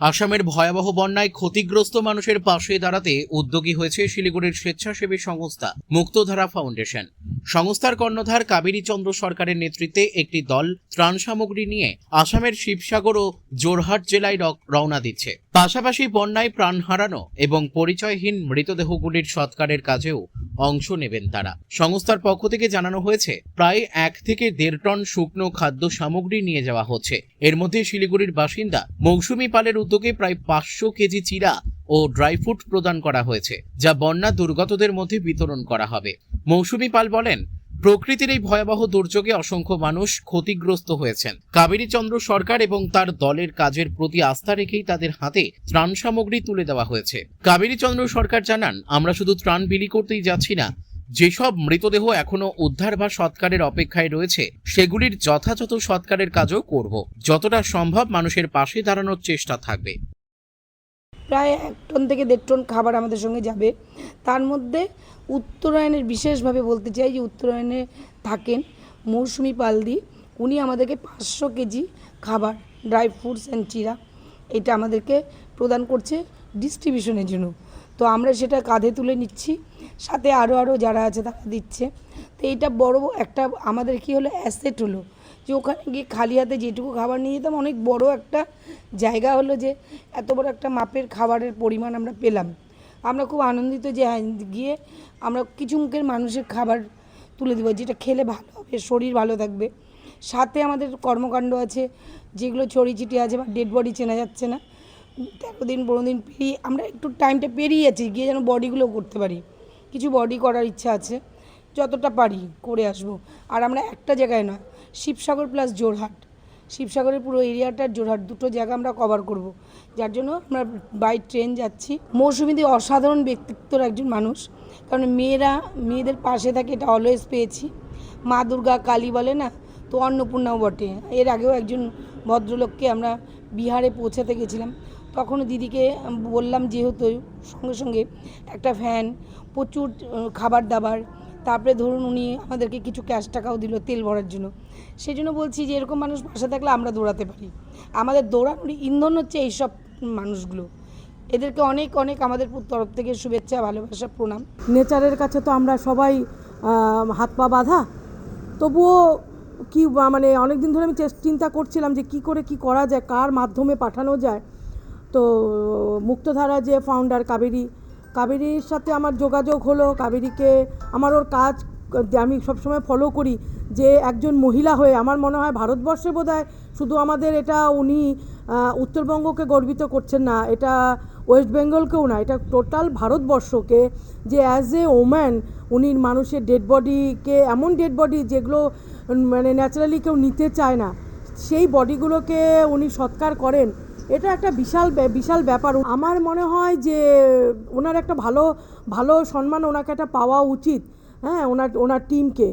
আসামের ভয়াবহ বন্যায় ক্ষতিগ্রস্ত মানুষের পাশে দাঁড়াতে উদ্যোগী হয়েছে শিলিগুড়ির স্বেচ্ছাসেবী সংস্থা মুক্তধারা ফাউন্ডেশন। সংস্থার কর্ণধার কাবেরী চন্দ্র সরকারের নেতৃত্বে একটি দল ত্রাণ সামগ্রী নিয়ে আসামের শিবসাগর ও জোরহাট জেলায় রওনা দিচ্ছে। পাশাপাশি বন্যায় প্রাণ হারানো এবং পরিচয়হীন মৃতদেহগুলির সৎকারের কাজেও অংশ নেবেন তারা। সংস্থার পক্ষ থেকে জানানো হয়েছে প্রায় 1 থেকে 1.5 টন শুকনো খাদ্য সামগ্রী নিয়ে যাওয়া হচ্ছে। এর মধ্যে শিলিগুড়ির বাসিন্দা মৌসুমী পালের উদ্যোগে প্রায় 500 কেজি চিড়া ও ড্রাই ফ্রুট প্রদান করা হয়েছে, যা বন্যা দুর্গতদের মধ্যে বিতরণ করা হবে। মৌসুমী পাল বলেন, প্রকৃতির এই ভয়াবহ দুর্যোগে অসংখ্য মানুষ ক্ষতিগ্রস্ত হয়েছেন। কাবেরী চন্দ্র সরকার এবং তার দলের কাজের প্রতি আস্থা রেখেই তাদের হাতে ত্রাণ সামগ্রী তুলে দেওয়া হয়েছে। কাবেরী চন্দ্র সরকার জানান, আমরা শুধু ত্রাণ বিলি করতেই যাচ্ছি না, যেসব মৃতদেহ এখনো উদ্ধার বা সৎকারের অপেক্ষায় রয়েছে সেগুলির যথাযথ সৎকারের কাজও করব। যতটা সম্ভব মানুষের পাশে দাঁড়ানোর চেষ্টা থাকবে। প্রায় 1 টন থেকে 1.5 টন খাবার আমাদের সঙ্গে যাবে। তার মধ্যে উত্তরায়ণের বিশেষভাবে বলতে চাই যে উত্তরায়ণে থাকেন মৌসুমী পালদি, উনি আমাদেরকে 500 কেজি খাবার, ড্রাই ফ্রুটস অ্যান্ড চিরা এটা আমাদেরকে প্রদান করছে ডিস্ট্রিবিউশনের জন্য। তো আমরা সেটা কাঁধে তুলে নিচ্ছি, সাথে আরও যারা আছে তারা দিচ্ছে। তো এইটা বড় একটা আমাদের কি হলো, অ্যাসেট হলো যে ওখানে গিয়ে খালি হাতে যেটুকু খাবার নিয়ে যেতাম, অনেক বড় একটা জায়গা হলো যে এত বড় একটা মাপের খাবারের পরিমাণ আমরা পেলাম। আমরা খুব আনন্দিত যে গিয়ে আমরা কিছু মুখের মানুষের খাবার তুলে দেবো, যেটা খেলে ভালো হবে, শরীর ভালো থাকবে। সাথে আমাদের কর্মকাণ্ড আছে, যেগুলো ছড়ি ছিটি আছে বা ডেড বডি চেনা যাচ্ছে না, 13 দিন 15 দিন পেরিয়ে আমরা একটু টাইমটা পেরিয়ে যাচ্ছি, গিয়ে যেন বডিগুলো করতে পারি। কিছু বডি করার ইচ্ছা আছে, যতটা পারি করে আসবো। আর আমরা একটা জায়গায় নয়, শিবসাগর প্লাস জোরহাট, শিবসাগরের পুরো এরিয়াটার জোরহাট, দুটো জায়গা আমরা কভার করব, যার জন্য আমরা বাই ট্রেন যাচ্ছি। মৌসুমীদি অসাধারণ ব্যক্তিত্বর একজন মানুষ, কারণ মেয়েদের পাশে থাকে, এটা অলওয়েজ পেয়েছি। মা দুর্গা কালী বলে না, তো অন্নপূর্ণাও বটে। এর আগেও একজন ভদ্রলোককে আমরা বিহারে পৌঁছাতে গেছিলাম, তখনও দিদিকে বললাম, যেহেতু সঙ্গে সঙ্গে একটা ফ্যান, প্রচুর খাবার দাবার, তারপরে ধরুন উনি আমাদেরকে কিছু ক্যাশ টাকাও দিল তেল ভরার জন্য। সেই জন্য বলছি যে এরকম মানুষ পাশে থাকলে আমরা দৌড়াতে পারি। আমাদের দৌড়ানোর ইন্ধন হচ্ছে এইসব মানুষগুলো। এদেরকে অনেক অনেক আমাদের তরফ থেকে শুভেচ্ছা, ভালোবাসা, প্রণাম। নেচারের কাছে তো আমরা সবাই হাত পা বাঁধা, তবুও কি মানে অনেক দিন ধরে আমি চিন্তা করছিলাম যে কি করা যায়, কার মাধ্যমে পাঠানো যায়। তো মুক্তধারা যে ফাউন্ডার কাবেরীর সাথে আমার যোগাযোগ হলো। কাবেরীকে আমার ওর কাজ আমি সবসময় ফলো করি, যে একজন মহিলা হয়ে আমার মনে হয় ভারতবর্ষে বোধহয় শুধু আমাদের এটা উনি উত্তরবঙ্গকে গর্বিত করছেন না, এটা ওয়েস্ট বেঙ্গলকেও না, এটা টোটাল ভারতবর্ষকে, যে অ্যাজ এ ওম্যান উনি মানুষের ডেড বডিকে, এমন ডেড বডি যেগুলো মানে ন্যাচারালি কেউ নিতে চায় না, সেই বডিগুলোকে উনি সৎকার করেন। এটা একটা বিশাল ব্যাপার। আমার মনে হয় যে ওনার একটা ভালো সম্মান ওনাকে একটা পাওয়া উচিত, হ্যাঁ, ওনার টিমকে।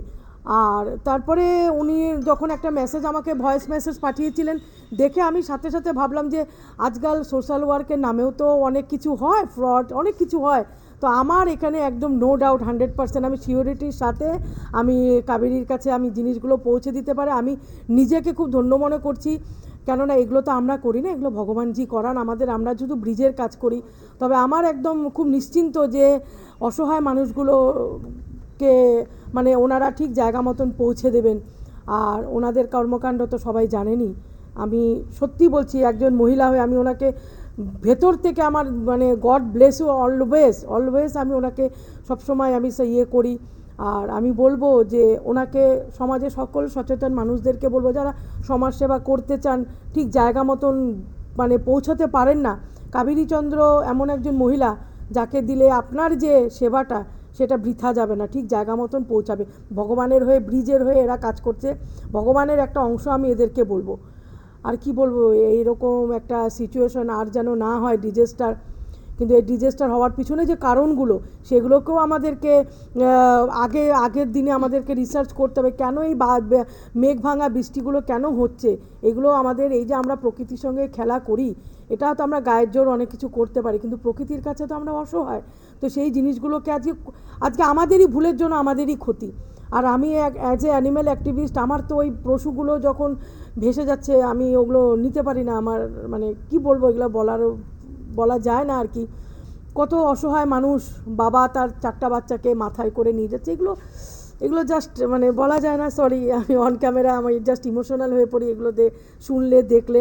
আর তারপরে উনি যখন একটা মেসেজ আমাকে ভয়েস মেসেজ পাঠিয়েছিলেন, দেখে আমি সাথে সাথে ভাবলাম যে আজকাল সোশ্যাল ওয়ার্কের নামেও তো অনেক কিছু হয়, ফ্রড অনেক কিছু হয়। তো আমার এখানে একদম নো ডাউট 100% আমি সিওরিটির সাথে আমি কাবেরীর কাছে আমি জিনিসগুলো পৌঁছে দিতে পারে আমি নিজেকে খুব ধন্য মনে করছি। কেননা এগুলো তো আমরা করি না, এগুলো ভগবানজি করান আমাদের, আমরা শুধু ব্রিজের কাজ করি। তবে আমার একদম খুব নিশ্চিন্ত যে অসহায় মানুষগুলোকে মানে ওনারা ঠিক জায়গা মতন পৌঁছে দেবেন। আর ওনাদের কর্মকাণ্ড তো সবাই জানেনই। আমি সত্যি বলছি, একজন মহিলা হয়ে আমি ওনাকে ভেতর থেকে আমার মানে গড ব্লেস ইউ অলওয়েজ আমি ওনাকে সবসময় আমি করি। আর আমি বলবো যে ওনাকে সমাজে সকল সচেতন মানুষদেরকে বলবো, যারা সমাজসেবা করতে চান, ঠিক জায়গা মতন মানে পৌঁছতে পারেন না, কাবেরী চন্দ্র এমন একজন মহিলা যাকে দিলে আপনার যে সেবাটা সেটা বৃথা যাবে না, ঠিক জায়গা মতন পৌঁছাবে। ভগবানের হয়ে, ব্রিজের হয়ে এরা কাজ করছে, ভগবানের একটা অংশ আমি এদেরকে বলবো। আর কি বলবো, এইরকম একটা সিচুয়েশন আর যেন না হয় ডিজাস্টার। কিন্তু এই ডিজাস্টার হওয়ার পিছনে যে কারণগুলো, সেগুলোকেও আমাদেরকে আগের দিনে আমাদেরকে রিসার্চ করতে হবে, কেন এই মেঘ ভাঙা বৃষ্টিগুলো কেন হচ্ছে। এগুলো আমাদের, এই যে আমরা প্রকৃতির সঙ্গে খেলা করি, এটা তো আমরা গায়ের জোর অনেক কিছু করতে পারি, কিন্তু প্রকৃতির কাছে তো আমরা অসহায়। তো সেই জিনিসগুলোকে আজকে আমাদেরই ভুলের জন্য আমাদেরই ক্ষতি। আর আমি অ্যাজ এ অ্যানিম্যাল অ্যাক্টিভিস্ট, আমার তো ওই পশুগুলো যখন ভেসে যাচ্ছে আমি ওগুলো নিতে পারি না। আমার মানে কি বলবো, এগুলো বলা যায় না আর কি। কত অসহায় মানুষ, বাবা তার 4টা বাচ্চাকে মাথায় করে নিয়ে যাচ্ছে, এগুলো জাস্ট মানে বলা যায় না। সরি, আমি অন ক্যামেরা আমি জাস্ট ইমোশনাল হয়ে পড়ি এগুলো শুনলে দেখলে।